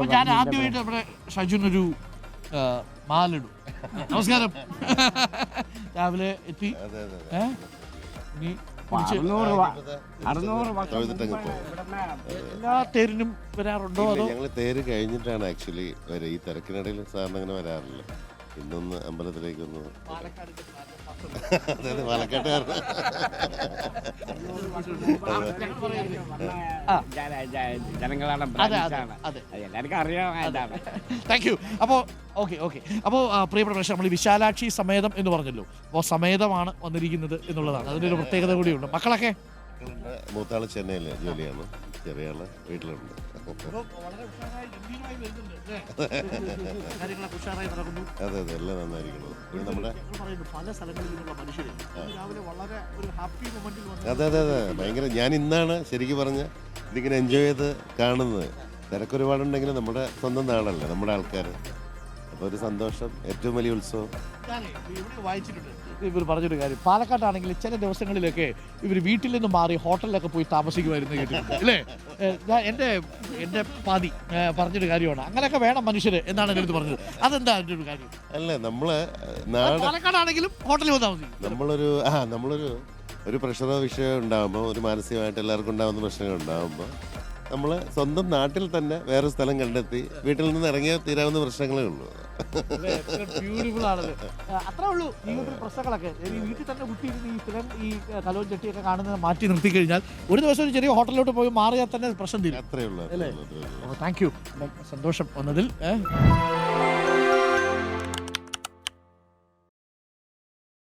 അപ്പോൾ ഞാൻ ആദ്യമായിട്ട് നമ്മുടെ ഷജുനൊരു മാലിടും. നമസ്കാരം. രാവിലെ എത്തി. ഇനി എല്ലാ തേരിനും വരാറുണ്ടോ? അതോ ഞങ്ങൾ തേര് കഴിഞ്ഞിട്ടാണ് ആക്ച്വലി വരെ. ഈ തിരക്കിനിടയിൽ സാറിന് അങ്ങനെ വരാറില്ല. ഇന്നൊന്ന് അമ്പലത്തിലേക്കൊന്ന് അതായത് പാലക്കാട്ടുകാരൻ ജനങ്ങളുടെ എല്ലാവർക്കും അറിയാം. Thank you. അപ്പോൾ ഓക്കെ. അപ്പോൾ പ്രിയപ്പെട്ട പ്രശ്നം, നമ്മൾ ഈ വിശാലാക്ഷി സമേതം എന്ന് പറഞ്ഞല്ലോ. അപ്പോൾ സമേതമാണ് വന്നിരിക്കുന്നത് എന്നുള്ളതാണ്. അതിൻ്റെ ഒരു പ്രത്യേകത കൂടിയുണ്ട്. മക്കളൊക്കെ മൂത്താള് ചെന്നൈയിലെ ജോലിയാണ്, ചെറിയ ആള് വീട്ടിലുണ്ട്. അതെ അതെ, എല്ലാം നന്നായിരിക്കണം. നമ്മുടെ അതെ അതെ അതെ, ഭയങ്കര. ഞാൻ ഇന്നാണ് ശരിക്കും പറഞ്ഞ ഇതിങ്ങനെ എൻജോയ് ചെയ്ത് കാണുന്നത്. തിരക്കൊരുപാടുണ്ടെങ്കിലും നമ്മുടെ സ്വന്തം നാടല്ലേ, നമ്മുടെ ആൾക്കാർ. അപ്പോൾ ഒരു സന്തോഷം, ഏറ്റവും വലിയ ഉത്സവം. വായിച്ചിട്ടുണ്ട് ഇവർ പറഞ്ഞൊരു കാര്യം, പാലക്കാട്ടാണെങ്കിൽ ചില ദിവസങ്ങളിലൊക്കെ ഇവർ വീട്ടിൽ നിന്ന് മാറി ഹോട്ടലിലൊക്കെ പോയി താമസിക്കുമായിരുന്നു കേട്ടിട്ടുണ്ട് അല്ലേ? ഞാൻ എൻ്റെ പാതി പറഞ്ഞൊരു കാര്യമാണ്. അങ്ങനെയൊക്കെ വേണം മനുഷ്യർ എന്നാണ് എൻ്റെ അടുത്ത് പറഞ്ഞത്. അതെന്താ അതിൻ്റെ ഒരു കാര്യം? അല്ലേ, നമ്മള് പാലക്കാടാണെങ്കിലും ഹോട്ടലിൽ പോയി താമസിക്കും. നമ്മളൊരു പ്രഷറോ വിഷയമോ ഉണ്ടാകുമ്പോൾ, ഒരു മാനസികമായിട്ട് എല്ലാവർക്കും ഉണ്ടാകുന്ന പ്രശ്നങ്ങൾ ഉണ്ടാകുമ്പോൾ, നമ്മൾ സ്വന്തം നാട്ടിൽ തന്നെ വേറെ സ്ഥലം കണ്ടെത്തി വീട്ടിൽ നിന്ന് ഇറങ്ങിയാൽ തീരാവുന്ന പ്രശ്നങ്ങളേ ഉള്ളൂ. ബ്യൂട്ടിഫുൾ ആണത്. അത്രേ ഉള്ളൂ ജീവിതത്തിൽ പ്രശ്നങ്ങളൊക്കെ. വീട്ടിൽ തന്നെ കുട്ടിയിരുന്ന് ഈ ഫിലിം, ഈ കലവും ചട്ടിയൊക്കെ കാണുന്നത് മാറ്റി നിർത്തി കഴിഞ്ഞാൽ ഒരു ദിവസം ഒരു ചെറിയ ഹോട്ടലിലോട്ട് പോയി മാറിയാൽ തന്നെ പ്രശ്നം തീരും. അത്രേ ഉള്ളൂ. Thank you. സന്തോഷം വന്നതിൽ.